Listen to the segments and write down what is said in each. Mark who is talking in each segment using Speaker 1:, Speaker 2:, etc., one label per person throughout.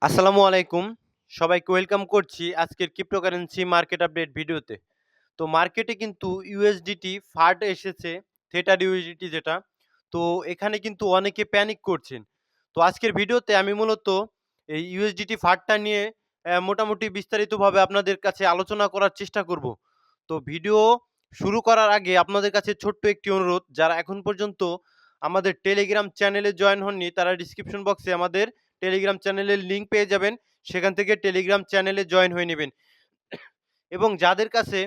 Speaker 1: আসসালামু আলাইকুম। সবাইকে ওয়েলকাম করছি আজকের ক্রিপ্টোকারেন্সি মার্কেট আপডেট ভিডিওতে। তো মার্কেটে কিন্তু ইউএসডিটি ফান্ড এসেছে, থেটার ইউএসডিটি যেটা। তো এখানে কিন্তু অনেকে প্যানিক করছেন। তো আজকের ভিডিওতে আমি মূলত এই ইউএসডিটি ফান্ডটা নিয়ে মোটামুটি বিস্তারিতভাবে আপনাদের কাছে আলোচনা করার চেষ্টা করব। তো ভিডিও শুরু করার আগে আপনাদের কাছে ছোট্ট একটি অনুরোধ, যারা এখন পর্যন্ত আমাদের টেলিগ্রাম চ্যানেলে জয়েন হননি তারা ডিসক্রিপশন বক্সে আমাদের টেলিগ্রাম চ্যানেলের লিঙ্ক পেয়ে যাবেন। সেখান থেকে টেলিগ্রাম চ্যানেলে জয়েন হয়ে নেবেন। এবং যাদের কাছে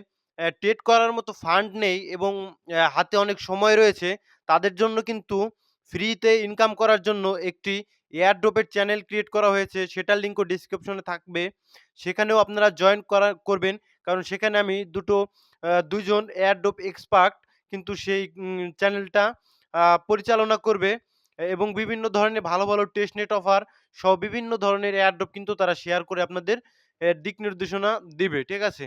Speaker 1: ট্রেড করার মতো ফান্ড নেই এবং হাতে অনেক সময় রয়েছে, তাদের জন্য কিন্তু ফ্রিতে ইনকাম করার জন্য একটি এয়ারড্রপের চ্যানেল ক্রিয়েট করা হয়েছে। সেটার লিঙ্কও ডিসক্রিপশনে থাকবে। সেখানেও আপনারা জয়েন করবেন। কারণ সেখানে আমি ২ জন এয়ারড্রপ এক্সপার্ট কিন্তু সেই চ্যানেলটা পরিচালনা করবে এবং বিভিন্ন ধরনের ভালো, ভালো টেস্টনেট অফার সহ বিভিন্ন ধরনের এয়ারড্রপ কিন্তু তারা শেয়ার করে আপনাদের দিক নির্দেশনা দিবে। ঠিক আছে?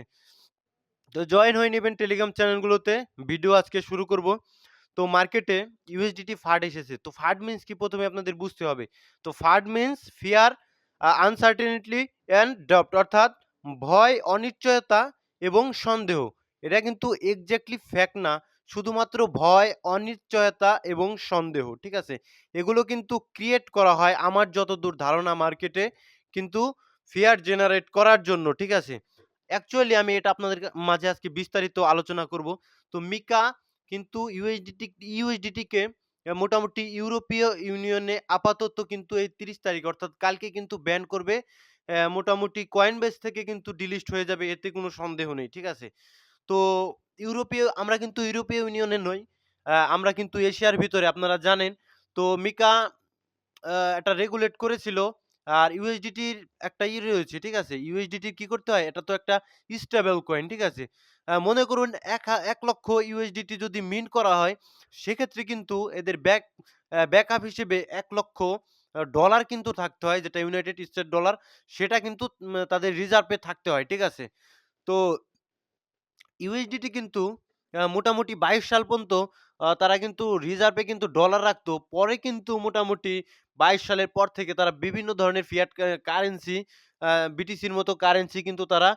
Speaker 1: তো জয়েন হয়ে নিবেন টেলিগ্রাম চ্যানেলগুলোতে। ভিডিও আজকে শুরু করব। তো মার্কেটে ইউএসডিটি ফাড এসেছে। তো ফাড মিনস কি, প্রথমে আপনাদের বুঝতে হবে। তো FUD means fear, uncertainty and doubt, অর্থাৎ ভয়, অনিশ্চয়তা এবং সন্দেহ। এটা কিন্তু এক্সাক্টলি ফ্যাক্ট না। শুধুমাত্র ভয়, অনিশ্চয়তা এবং সন্দেহ। ঠিক আছে? এগুলো কিন্তু ক্রিয়েট করা হয় আমার যতদূর ধারণা মার্কেটে কিন্তু ফিয়ার জেনারেট করার জন্য। ঠিক আছে? অ্যাকচুয়ালি আমি এটা আপনাদের মাঝে আজকে বিস্তারিত আলোচনা করব। তো মিকা কিন্তু ইউএসডিটিকে মোটামুটি ইউরোপীয় ইউনিয়নে আপাতত কিন্তু এই ৩০ তারিখ অর্থাৎ কালকে কিন্তু ব্যান করবে। মোটামুটি কয়েনবেস থেকে কিন্তু ডিলিস্ট হয়ে যাবে, এতে কোনো সন্দেহ নেই। ঠিক আছে? তো আমরা কিন্তু ইউরোপীয় ইউনিয়নে নই। আমরা কিন্তু এশিয়ার ভিতরে, আপনারা জানেন। তো মিকা একটা রেগুলেট করেছিল। আর ইউএসডিটির একটা রয়েছে, ঠিক আছে? ইউএসডিটির কি করতে হয়? এটা তো একটা স্টেবল কয়েন, ঠিক আছে? মনে করুন ১,০০,০০০ ইউএসডিটি যদি মিন্ট করা হয়, সেক্ষেত্রে কিন্তু এদের ব্যাকআপ হিসেবে $১,০০,০০০ ডলার কিন্তু থাকতে হয়, যেটা ইউনাইটেড স্টেট ডলার। সেটা কিন্তু তাদের রিজার্ভে থাকতে হয়, ঠিক আছে? তো ইউএসডিটি কিন্তু মোটামুটি ২২ সাল পর্যন্ত তারা কিন্তু রিজার্ভে কিন্তু ডলার রাখতো। পরে কিন্তু মোটামুটি ২২ সালের পর থেকে তারা বিভিন্ন ধরনের ফিয়াট কারেন্সি, বিটিসির মতো কারেন্সি কিন্তু তারা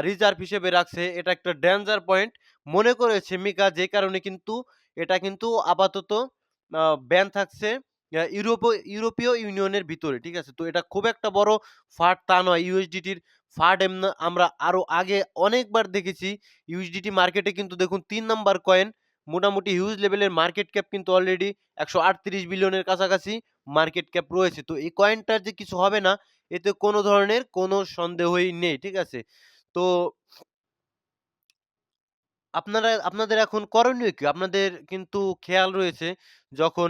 Speaker 1: রিজার্ভ হিসেবে রাখছে। এটা একটা ডেঞ্জার পয়েন্ট মনে করেছে মিকা, যে কারণে কিন্তু এটা কিন্তু আপাতত ব্যান থাকছে ইউরোপীয় ইউনিয়নের ভিতরে। ঠিক আছে? তো এটা খুব একটা বড় ফাঁদ তা নয়। ইউএসডিটির ফাঁদ আমরা আরো আগে অনেকবার দেখেছি। ইউএসডিটি মার্কেটে কিন্তু দেখুন ৩ নাম্বার কয়েন, মোটামুটি হিউজ লেভেলের মার্কেট ক্যাপ কিন্তু অলরেডি ১৩৮ বিলিয়নের কাছাকাছি মার্কেট ক্যাপ রয়েছে। তো এই কয়েনটার যে কিছু হবে না, এতে কোনো ধরনের কোনো সন্দেহই নেই। ঠিক আছে? তো আপনাদের এখন করণীয় কি? আপনাদের কিন্তু খেয়াল রয়েছে, যখন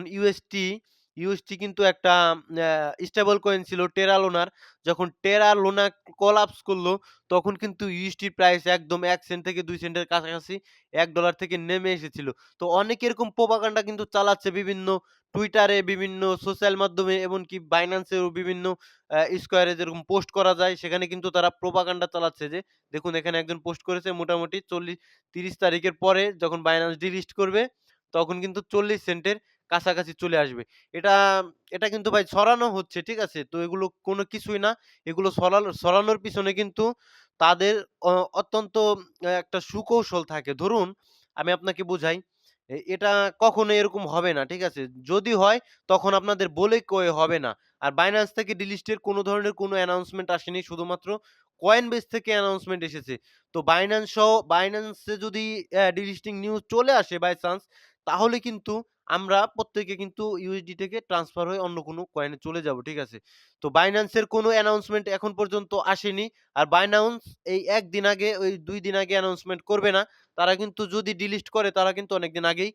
Speaker 1: ইউএসটি কিন্তু একটা স্টেবল কয়েন ছিল টেরা লুনার। যখন টেরা লুনা কোলাপস করল, তখন কিন্তু ইউএসটির প্রাইস একদম ১ সেন্ট থেকে ২ সেন্টের কাছাকাছি $১ থেকে নেমে এসেছিল। তো অনেকে এরকম প্রোপাগান্ডা কিন্তু চালাচ্ছে বিভিন্ন টুইটারে, বিভিন্ন সোশ্যাল মাধ্যমে, এমনকি বাইন্যান্সেও বিভিন্ন স্কয়ারে যেরকম পোস্ট করা যায়, সেখানে কিন্তু তারা প্রোপাগান্ডা চালাচ্ছে যে, দেখুন এখানে একজন পোস্ট করেছে মোটামুটি ৩০ তারিখের পরে যখন বাইন্যান্স ডিলিস্ট করবে, তখন কিন্তু ৪০ সেন্টের কাছাকাছি চলে আসবে। এটা এটা কিন্তু ভাই ছড়ানো হচ্ছে, ঠিক আছে? তো এগুলো কোনো কিছুই না। এগুলো ছড়ানোর পিছনে কিন্তু তাদের অত্যন্ত একটা সুকৌশল থাকে। ধরুন আমি আপনাকে বুঝাই। এটা কখনোই এরকম হবে না, ঠিক আছে? যদি হয় তখন আপনাদের বলে কয়ে হবে না। আর বাইন্যান্স থেকে ডিলিস্টের কোনো ধরনের কোনো অ্যানাউন্সমেন্ট আসেনি। শুধুমাত্র কয়েনবেস থেকে অ্যানাউন্সমেন্ট এসেছে। তো বাইন্যান্সে যদি ডিলিস্টিং নিউজ চলে আসে বাই চান্স, তাহলে কিন্তু আমরা প্রত্যেকে কিন্তু ইউএসডি থেকে ট্রান্সফার হয়ে অন্য কোনো কয়েনে চলে যাব। ঠিক আছে? তো বাইন্যান্সের কোনো অ্যানাউন্সমেন্ট এখন পর্যন্ত আসেনি। আর বাইন্যান্স এই ১ দিন আগে, ওই ২ দিন আগে অ্যানাউন্সমেন্ট করবে না। তারা কিন্তু যদি ডিলিস্ট করে, তারা কিন্তু অনেকদিন আগেই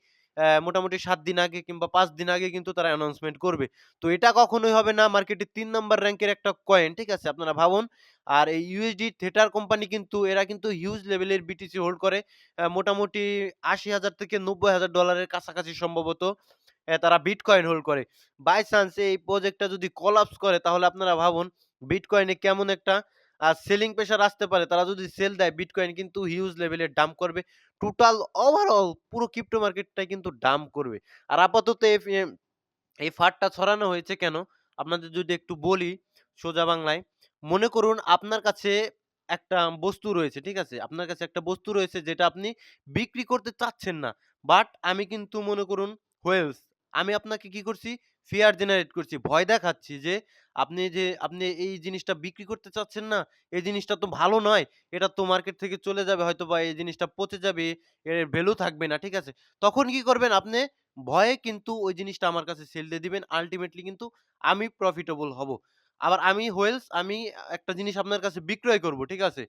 Speaker 1: মোটামুটি ৭ দিন আগে কিংবা ৫ দিন আগে কিন্তু তারা অ্যানাউন্সমেন্ট করবে। তো এটা কখনোই হবে না। মার্কেটে ৩ নাম্বার র‍্যাংকের একটা কয়েন। ঠিক আছে? আপনারা ভাবুন। আর এই ইউএসডি থেটার কোম্পানি কিন্তু এরা কিন্তু হিউজ লেভেলের বিটিসি হোল্ড করে। মোটামুটি $৮০,০০০ থেকে $৯০,০০০ কাছাকাছি সম্ভবত তারা বিটকয়েন হোল্ড করে। বাই চান্স এই প্রজেক্টটা যদি কোলাপস করে, তাহলে আপনারা ভাবুন বিটকয়েনে কেমন একটা সেলিং প্রেশার আসতে পারে। তারা যদি সেল দেয়, বিটকয়েন কিন্তু হিউজ লেভেলের ডাম্প করবে। টোটাল ওভারঅল পুরো ক্রিপ্টো মার্কেটটাই কিন্তু ডাম্প করবে। আর আপাতত এই ফাঁদটা ছড়ানো হয়েছে কেন? আপনাদের যদি একটু বলি, সোজা বাংলায়। মনে করুন আপনার কাছে একটা বস্তু রয়েছে, ঠিক আছে? আপনার কাছে একটা বস্তু রয়েছে যেটা আপনি বিক্রি করতে চাচ্ছেন না। বাট আমি কিন্তু মনে করুন হোয়েলস, আমি আপনাকে কি করছি? ফিয়ার জেনারেট করছি। ভয় দেখাচ্ছি যে আপনি এই জিনিসটা বিক্রি করতে চাচ্ছেন না, এই জিনিসটা তো ভালো নয়। এটা তো মার্কেট থেকে চলে যাবে হয়তোবা এই জিনিসটা পচে যাবে, এর ভ্যালু থাকবে না, ঠিক আছে? তখন কি করবেন? আপনি ভয়ে কিন্তু ওই জিনিসটা আমার কাছে সেল দিয়ে দিবেন। আল্টিমেটলি কিন্তু আমি প্রফিটেবল হব। আবার আমি হোয়েলস আমি একটা জিনিস আপনার কাছে বিক্রয় করব, ঠিক আছে?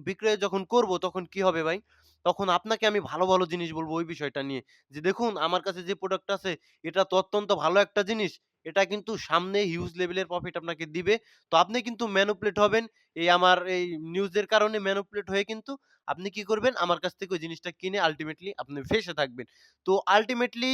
Speaker 1: বিক্রয় যখন করব তখন কি হবে ভাই? তখন আপনাকে আমি ভালো, ভালো জিনিস বলব ওই বিষয়টা নিয়ে। যে দেখুন আমার কাছে যে প্রোডাক্ট আছে এটা তো অত্যন্ত ভালো একটা জিনিস। এটা কিন্তু সামনে হিউজ লেভেলের প্রফিট আপনাকে দিবে। তো আপনি কিন্তু ম্যানিপুলেট হবেন। আমার এই নিউজের কারণে ম্যানিপুলেট হয়ে কিন্তু আপনি কি করবেন? আমার কাছ থেকে ওই জিনিসটা কিনে আল্টিমেটলি আপনি ফেঁসে থাকবেন। তো আল্টিমেটলি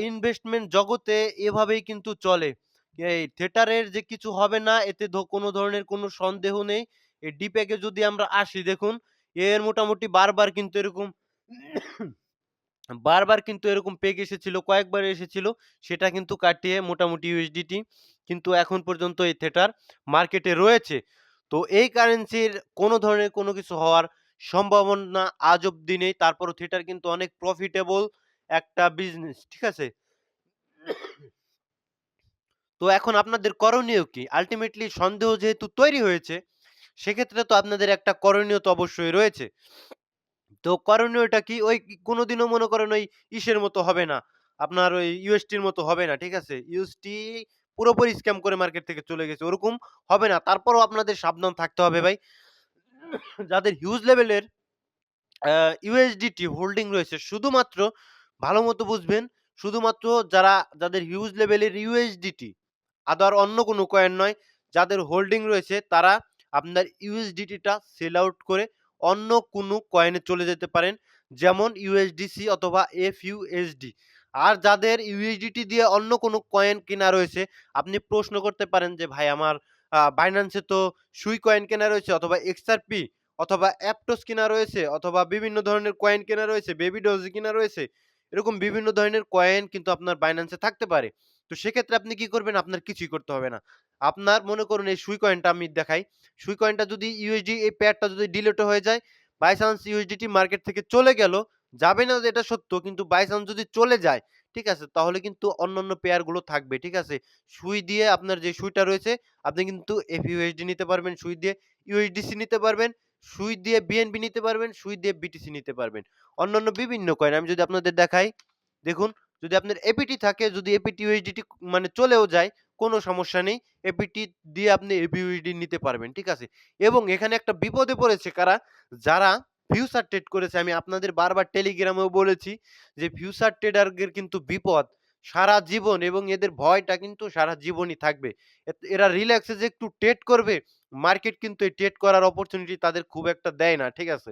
Speaker 1: ইনভেস্টমেন্ট জগতে এভাবেই কিন্তু চলে। এই থিয়েটারের যে কিছু হবে না এতে কোনো ধরনের কোনো সন্দেহ নেই। এই ডিপ্যাকে যদি আমরা আসি দেখুন, এর মোটামুটি বারবার কিন্তু এরকম পেক এসেছিল, কয়েকবার এসেছিল। সেটা কিন্তু কাটিয়ে মোটামুটি ইউএসডিটি কিন্তু এখন পর্যন্ত এই থিয়েটার মার্কেটে রয়েছে। তো এই কারেন্সির কোনো ধরনের কোনো কিছু হওয়ার সম্ভাবনা আজ অব্দি নেই। তারপরও থিয়েটার কিন্তু অনেক প্রফিটেবল একটা বিজনেস। ঠিক আছে? তো এখন আপনাদের করণীয় কি? আল্টিমেটলি সন্দেহ যেহেতু তৈরি হয়েছে, সেক্ষেত্রে তো আপনাদের একটা করণীয় তো অবশ্যই রয়েছে। তো করণীয়টা কি? ওই কোনদিনও মনে করেন ওই ইসের মতো হবে না। আপনার ওই ইউএসটির মতো হবে না। ঠিক আছে? ইউএসটি পুরোপুরি স্ক্যাম করে মার্কেট থেকে চলে গেছে। ওরকম হবে না। তারপরেও আপনাদের সাবধান থাকতে হবে ভাই। যাদের হিউজ লেভেলের ইউএসডিটি হোল্ডিং রয়েছে শুধুমাত্র ভালোমতো বুঝবেন, শুধুমাত্র যাদের হিউজ লেভেলের ইউএসডিটি অন্য কোনো কয়েন নয়। যাদের হোল্ডিং রয়েছে তারা আপনার ইউএসডিটিটা সেল আউট করে অন্য কোনো কয়েনে চলে যেতে পারেন। যেমন ইউএসডিসি অথবা এফইউএসডি। আর যাদের ইউএসডিটি দিয়ে অন্য কোনো কয়েন কেনা রয়েছে, আপনি প্রশ্ন করতে পারেন যে, "ভাই আমার Binance এ তো সুই কয়েন কেনা রয়েছে অথবা XRP অথবা অ্যাপটোস কেনা রয়েছে অথবা বিভিন্ন ধরনের কয়েন কেনা রয়েছে, বেবি ডোজি কেনা রয়েছে।" এরকম বিভিন্ন ধরনের কয়েন কিন্তু আপনার Binance এ থাকতে পারে। তো সেক্ষেত্রে আপনি কি করবেন? আপনার কিছুই করতে হবে না। আপনার মনে করুন এই সুই কয়েনটা আমি দেখাই। সুই কয়েনটা যদি ইউএসডি এই পেয়ারটা যদি ডিলিট হয়ে যায়, বাই চান্স ইউএসডিটি মার্কেট থেকে চলে গেল, যাবে না এটা সত্য কিন্তু বাই চান্স যদি চলে যায়, ঠিক আছে? তাহলে কিন্তু অন্যান্য পেয়ার গুলো থাকবে, ঠিক আছে? সুই দিয়ে আপনার যে সুইটা রয়েছে আপনি কিন্তু এফইউএসডি নিতে পারবেন, সুই দিয়ে ইউএসডিসি নিতে পারবেন, সুই দিয়ে বিএনবি নিতে পারবেন, সুই দিয়ে বিটিসি নিতে পারবেন। অন্যান্য বিভিন্ন কয়েন আমি যদি আপনাদের দেখাই, দেখুন যদি আপনার এপিটি থাকে, যদি এপিটি ইউএসডিটি মানে চলেও যায়, কোনো সমস্যা নেই। এপিটি দিয়ে আপনি এপিইউএসডি নিতে পারবেন। ঠিক আছে? এবং এখানে একটা বিপদে পড়েছে কারা? যারা ফিউচার ট্রেড করেছে। আমি আপনাদের বারবার টেলিগ্রামেও বলেছি যে ফিউচার ট্রেডারদের কিন্তু বিপদ সারা জীবন এবং এদের ভয়টা কিন্তু সারা জীবনই থাকবে। এরা রিল্যাক্সে যে একটু ট্রেড করবে, মার্কেট কিন্তু এই ট্রেড করার অপরচুনিটি তাদের খুব একটা দেয় না। ঠিক আছে?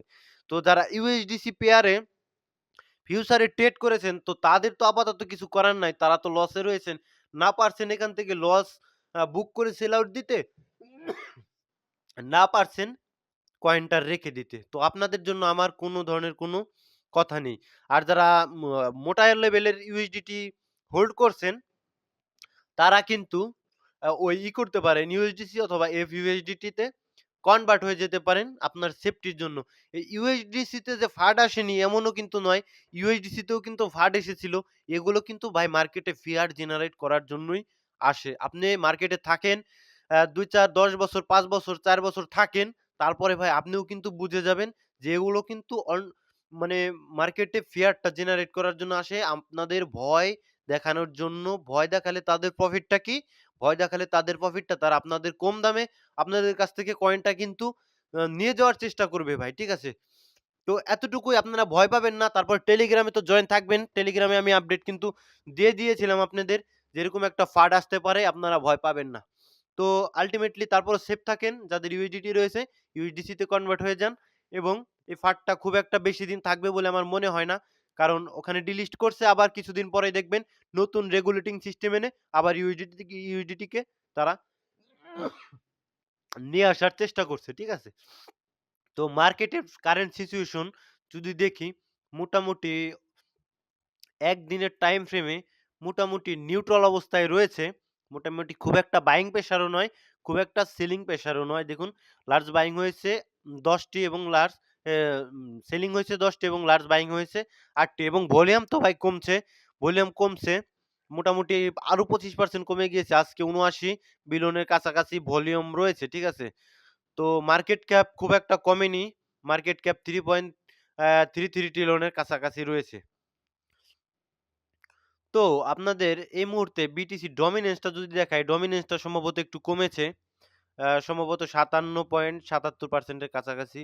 Speaker 1: তো যারা ইউএসডিসি পেয়ারে ফিউচারে ট্রেড করেছেন তো তাদের তো আপাতত কিছু করার নাই। তারা তো লসে রয়েছেন। না পারছেন এখান থেকে লস বুক করে সেল আউট দিতে, না পারছেন কয়েনটা রেখে দিতে। তো আপনাদের জন্য আমার কোনো ধরনের কোনো কথা নেই। আর যারা মোটা লেভেলের ইউএসডিটি হোল্ড করছেন তারা কিন্তু ওই করতে পারেন ইউএসডিসি অথবা এফইউএসডিটি তে কনভার্ট হয়ে যেতে পারেন আপনার সেফটির জন্য। এই ইউএসডিসি তে যে ফাড আসেনি এমনও কিন্তু নয়। ইউএসডিসি তেও কিন্তু ফাড এসেছিল। এগুলো কিন্তু ভাই মার্কেটে ফিয়ার জেনারেট করার জন্যই আসে। আপনি মার্কেটে থাকেন ২, ৪, ১০ বছর, ৫ বছর, ৪ বছর থাকেন। তারপরে ভাই আপনিও কিন্তু বুঝে যাবেন যে এগুলো কিন্তু মানে মার্কেটে ফিয়ারটা জেনারেট করার জন্য আসে। আপনাদের ভয় দেখানোর জন্য। ভয় দেখালে তাদের প্রফিটটা কি? ভয় দেখালে তাদের প্রফিটটা তারা আপনাদের কম দামে আপনাদের কাছ থেকে কয়েনটা কিন্তু নিয়ে যাওয়ার চেষ্টা করবে ভাই। ঠিক আছে? তো এতটুকুই আপনারা ভয় পাবেন না। তারপর টেলিগ্রামে তো জয়েন থাকবেন। টেলিগ্রামে আমি আপডেট কিন্তু দিয়ে দিয়েছিলাম আপনাদের। যে এরকম একটা ফাড আসতে পারে আপনারা ভয় পাবেন না। তো আল্টিমেটলি তারপরও সেফ থাকেন। যাদের ইউএসডিটি রয়েছে ইউএসডিসি তে কনভার্ট হয়ে যান এবং এই ফাডটা খুব একটা বেশি দিন থাকবে বলে আমার মনে হয় না। কারণ ওখানে ডিলিস্ট করছে আবার কিছুদিন পরেই দেখবেন নতুন রেগুলেটিং সিস্টেম এনে আবার ইউএসডিটি কে তারা নিয়ে আসার চেষ্টা করছে। ঠিক আছে? তো মার্কেটের কারেন্ট সিচুয়েশন যদি দেখি মোটামুটি একদিনের টাইম ফ্রেমে মোটামুটি নিউট্রাল অবস্থায় রয়েছে। মোটামুটি খুব একটা বাইং প্রেশারও নয়, খুব একটা সেলিং প্রেশারও নয়। দেখুন লার্জ বাইং হয়েছে ১০ টি এবং লার্জ সেলিং হয়েছে ১০ টি এবং লার্জ বাইং হয়েছে ৮ টি এবং ভলিউম তো ভাই কমছে। ভলিউম কমছে। মোটামুটি আরো ২৫% কমে গিয়েছে। আজকে ৭৯ বিলিয়নের কাছাকাছি ভলিউম রয়েছে। ঠিক আছে? তো মার্কেট ক্যাপ খুব একটা কমেনি। মার্কেট ক্যাপ ৩.33 ট্রিলিয়নের কাছাকাছি রয়েছে। তো আপনাদের এই মুহূর্তে বিটিসি ডমিন্যান্সটা যদি দেখাই, ডমিন্যান্সটা সম্ভবত একটু কমেছে। সম্ভবত ৫৭.৭৭% এর কাছাকাছি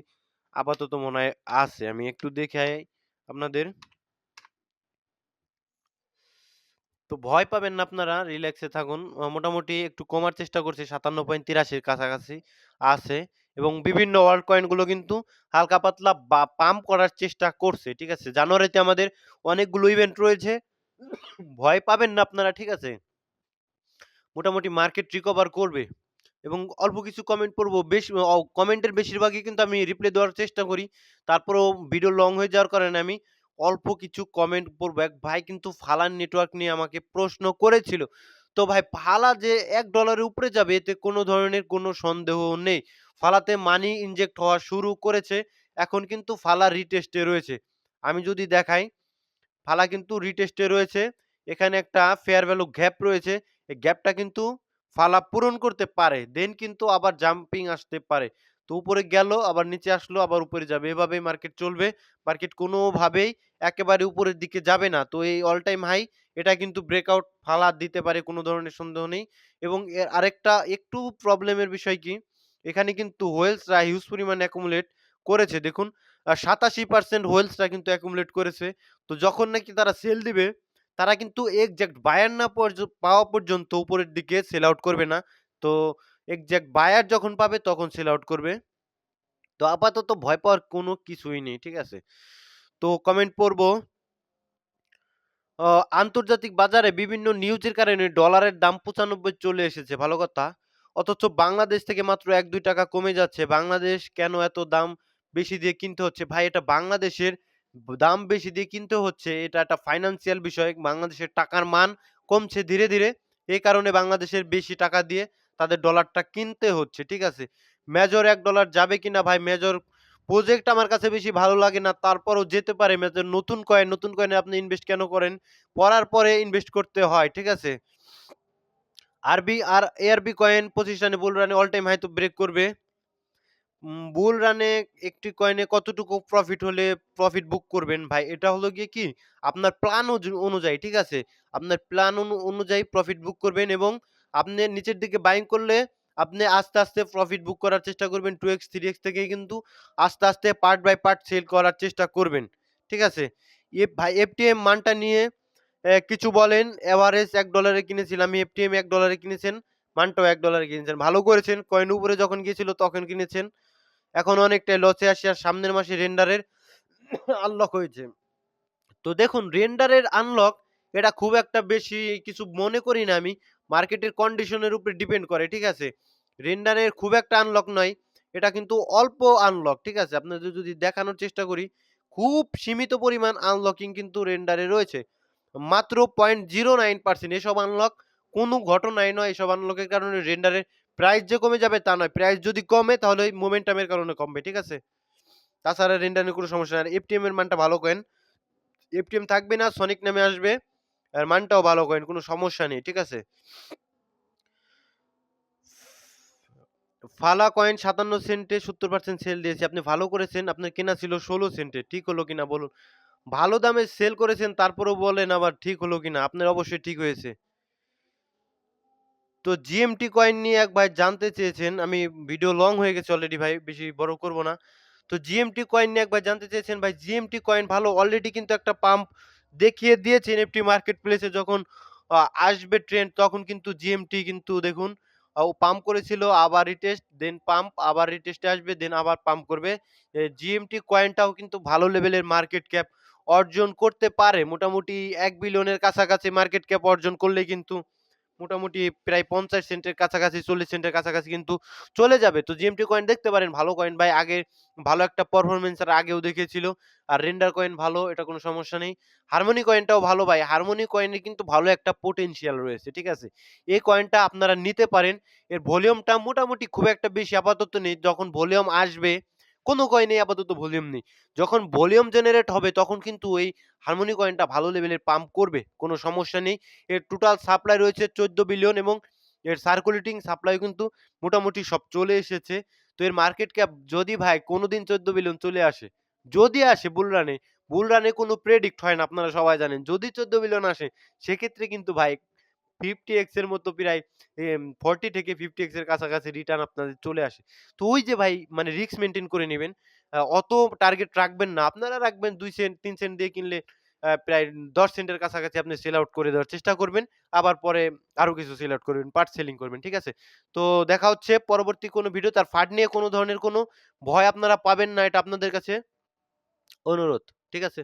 Speaker 1: আপাতত মনে হয় আছে। আমি একটু দেখাই আপনাদের। তো ভয় পাবেন না আপনারা, রিল্যাক্সে থাকুন। মোটামুটি একটু কমার চেষ্টা করছে ৫৭.৮৩ এর কাছাকাছি আছে এবং বিভিন্ন অল্ট কয়েন গুলো কিন্তু হালকা পাতলা বা পাম্প করার চেষ্টা করছে। ঠিক আছে? জানুয়ারিতে আমাদের অনেকগুলো ইভেন্ট রয়েছে। ভয় পাবেন না আপনারা। ঠিক আছে? মোটামুটি মার্কেট রিকভার করবে এবং অল্প কিছু কমেন্ট পড়বো। কমেন্টের বেশিরভাগই কিন্তু আমি রিপ্লাই দেওয়ার চেষ্টা করি। তারপরেও ভিডিও লং হয়ে যাওয়ার কারণে আমি অল্প কিছু কমেন্ট পড়বো। এক ভাই কিন্তু ফালান নেটওয়ার্ক নিয়ে আমাকে প্রশ্ন করেছিল। তো ভাই ফালা যে $১ এর উপরে যাবে এতে কোনো ধরনের কোনো সন্দেহ নেই। ফালাতে মানি ইনজেক্ট হওয়া শুরু করেছে। এখন কিন্তু ফালা রিটেস্টে রয়েছে। আমি যদি দেখাই ফালা কিন্তু রিটেস্টে রয়েছে। এখানে একটা ফেয়ার ভ্যালু গ্যাপ রয়েছে। এই গ্যাপটা কিন্তু ফালা পূরণ করতে পারে। দেন কিন্তু আবার জাম্পিং আসতে পারে। তো উপরে গেল, আবার নিচে আসলো, আবার উপরে যাবে। এভাবেই মার্কেট চলবে। মার্কেট কোনোভাবেই একেবারে উপরের দিকে যাবে না। তো এই অল টাইম হাই এটা কিন্তু ব্রেকআউট ফালা দিতে পারে, কোনো ধরনের সন্দেহ নেই। এবং এর আরেকটা একটু প্রবলেমের বিষয় কি? এখানে কিন্তু হোয়েলসরা হিউজ পরিমাণে অ্যাকুমুলেট করেছে। দেখুন ৮৭% হোয়েলসরা কিন্তু অ্যাকুমুলেট করেছে। তো যখন নাকি তারা সেল দিবে, তারা কিন্তু এক্সাক্ট বায়ার না পাওয়া পর্যন্ত উপরের দিকে সেল আউট করবে না। তো এক্সাক্ট বায়ার যখন পাবে তখন সেল আউট করবে। তো আপাতত ভয় পাওয়ার কোনো কিছুই নেই। ঠিক আছে? তো কমেন্ট পড়ব। আ আন্তর্জাতিক বাজারে বিভিন্ন নিউজের কারণে ডলারের দাম ৯৫ চলে এসেছে, ভালো কথা। অথচ বাংলাদেশ থেকে মাত্র ৳১-৳২ কমে যাচ্ছে। বাংলাদেশ কেন এত দাম বেশি দিয়ে কিনতে হচ্ছে? ভাই এটা বাংলাদেশের দাম বেশি দিয়ে কিনতে হচ্ছে, এটা একটা ফাইন্যান্সিয়াল বিষয়। বাংলাদেশের টাকার মান কমছে ধীরে, ধীরে। এই কারণে বাংলাদেশের বেশি টাকা দিয়ে তাদের ডলারটা কিনতে হচ্ছে। ঠিক আছে? মেজর $১ যাবে কিনা ভাই, মেজর প্রজেক্ট আমার কাছে বেশি ভালো লাগে না। তারপরেও যেতে পারে মেজর। নতুন কয়েন, নতুন কয়েনে আপনি ইনভেস্ট কেন করেন? পড়ার পরে ইনভেস্ট করতে হয়। ঠিক আছে? এআরবি কয়েন ২৫ রানে বুল রানে অল টাইম হাই তো ব্রেক করবে। বুল রানে একটি কয়েনে কতটুকু প্রফিট হলে প্রফিট বুক করবেন ভাই? এটা হলো গিয়ে কি আপনার প্ল্যান অনুযায়ী, ঠিক আছে? আপনার প্ল্যান অনুযায়ী প্রফিট বুক করবেন এবং আপনি নিচের দিকে বাইং করলে আপনি আস্তে, আস্তে প্রফিট বুক করার চেষ্টা করবেন। 2x 3x থেকেই কিন্তু আস্তে, আস্তে পার্ট বাই পার্ট সেল করার চেষ্টা করবেন। ঠিক আছে? ভাই এফটিএম মানটা নিয়ে কিছু বলেন। এভারেজ $১ এ কিনেছিলাম আমি, এফটিএম $১ এ কিনেছেন, মানটাও $১ এ কিনেছেন। ভালো করেছেন। কয়েন উপরে যখন গিয়েছিল তখন কিনেছেন। এখন অনেকটাই লসে আসি আর সামনের মাসে রেন্ডারের আনলক হয়েছে। তো দেখুন রেন্ডারের আনলক এটা খুব একটা বেশি কিছু মনে করি না আমি। মার্কেটের কন্ডিশনের উপরে ডিপেন্ড করে, ঠিক আছে? রেন্ডারের খুব একটা আনলক নয়। এটা কিন্তু অল্প আনলক, ঠিক আছে? আপনাদের যদি দেখানোর চেষ্টা করি, খুব সীমিত পরিমাণ আনলকিং কিন্তু রেন্ডারে রয়েছে। মাত্র 0.09% এসব আনলক কোনো ঘটনাই নয়। এসব আনলকের কারণে রেন্ডারের প্রাইস যে কমে যাবে তা নয়। প্রাইস যদি কমে তাহলে ওই মোমেন্টামের কারণে কমবে, ঠিক আছে? তাছাড়া রেন্ডারের কোনো সমস্যা নাই। আর এফটিএম এর মানটা ভালো কয়েন। এফটিএম থাকবে না, সনিক নামে আসবে। আর মানটাও ভালো কয়েন, কোনো সমস্যা নেই, ঠিক আছে? ফালা কয়েন ৫৭ সেন্টে ৭০% সেল দিয়েছে। আপনি ভালো করেছেন। আপনার কেনা ছিল ১৬ সেন্টে। ঠিক হলো কিনা বলুন? ভালো দামে সেল করেছেন তারপরেও বলেন আবার ঠিক হলো কিনা? আপনার অবশ্যই ঠিক হয়েছে। তো জিএমটি কয়েন নিয়ে এক ভাই জানতে চেয়েছেন। আমি ভিডিও লং হয়ে গেছে অলরেডি ভাই, বেশি বড় করব না। তো জিএমটি কয়েন নিয়ে এক ভাই জানতে চেয়েছেন। ভাই জিএমটি কয়েন ভালো, অলরেডি কিন্তু একটা পাম্প দেখিয়ে দিয়েছে এনএফটি মার্কেট প্লেসে। যখন আ আসবে ট্রেন্ড তখন কিন্তু জিএমটি কিন্তু দেখুন ও পাম্প করেছিল, আবার রিটেস্ট, দেন পাম্প, আবার রিটেস্টে আসবে, দেন আবার পাম্প করবে। জিএমটি কয়েনটাও কিন্তু ভালো লেভেলের মার্কেট ক্যাপ অর্জন করতে পারে। মোটামুটি ১ বিলিয়নের কাছাকাছি মার্কেট ক্যাপ অর্জন করলেই কিন্তু মোটামুটি প্রায় ৫০ সেন্টের কাছাকাছি ৪০ সেন্টের কাছাকাছি কিন্তু চলে যাবে। তো জিএমটি কয়েন দেখতে পারেন, ভালো কয়েন ভাই। আগে ভালো একটা পারফরম্যান্স এর আগেও দেখিয়েছিল। আর রেন্ডার কয়েন ভালো, এটা কোনো সমস্যা নেই। হারমোনি কয়েনটাও ভালো ভাই। হারমোনি কয়েনের কিন্তু ভালো একটা পোটেনশিয়াল রয়েছে, ঠিক আছে? এই কয়েনটা আপনারা নিতে পারেন। এর ভলিউমটা মোটামুটি খুব একটা বেশি আপাতত নেই। যখন ভলিউম আসবে, কোনো কয়েনেই আপাতত ভলিউম নেই। যখন ভলিউম জেনারেট হবে তখন কিন্তু এই হারমোনি কয়েনটা ভালো লেভেলের পাম্প করবে। কোনো সমস্যা নেই। এর টোটাল সাপ্লাই রয়েছে ১৪ বিলিয়ন এবং এর সার্কুলেটিং সাপ্লাই কিন্তু মোটামুটি সব চলে এসেছে। তো এর মার্কেট ক্যাপ যদি ভাই কোনদিন ১৪ বিলিয়ন চলে আসে, যদি আসে বুল রানে, বুল রানে কোনো প্রেডিক্ট হয় না, আপনারা সবাই জানেন। যদি ১৪ বিলিয়ন আসে সেক্ষেত্রে কিন্তু ভাই 50x এর মতো প্রায় 40 থেকে 50x এর কাছাকাছি রিটার্ন আপনাদের চলে আসে। তো ওই যে ভাই মানে রিস্ক মেইনটেইন করে নিবেন। অত টার্গেট রাখবেন না। আপনারা রাখবেন ২ সেন্ট ৩ সেন্ট দিয়ে কিনলে প্রায় ১০ সেন্টের কাছাকাছি আপনি সেল আউট করে দেওয়ার চেষ্টা করবেন। আবার পরে আরো কিছু সেল আউট করবেন। পার্ট সেলিং করবেন। ঠিক আছে? তো দেখা হচ্ছে পরবর্তী কোনো ভিডিওতে। আর ফান্ড নিয়ে কোনো ধরনের কোনো ভয় আপনারা পাবেন না, এটা আপনাদের কাছে অনুরোধ। ঠিক আছে?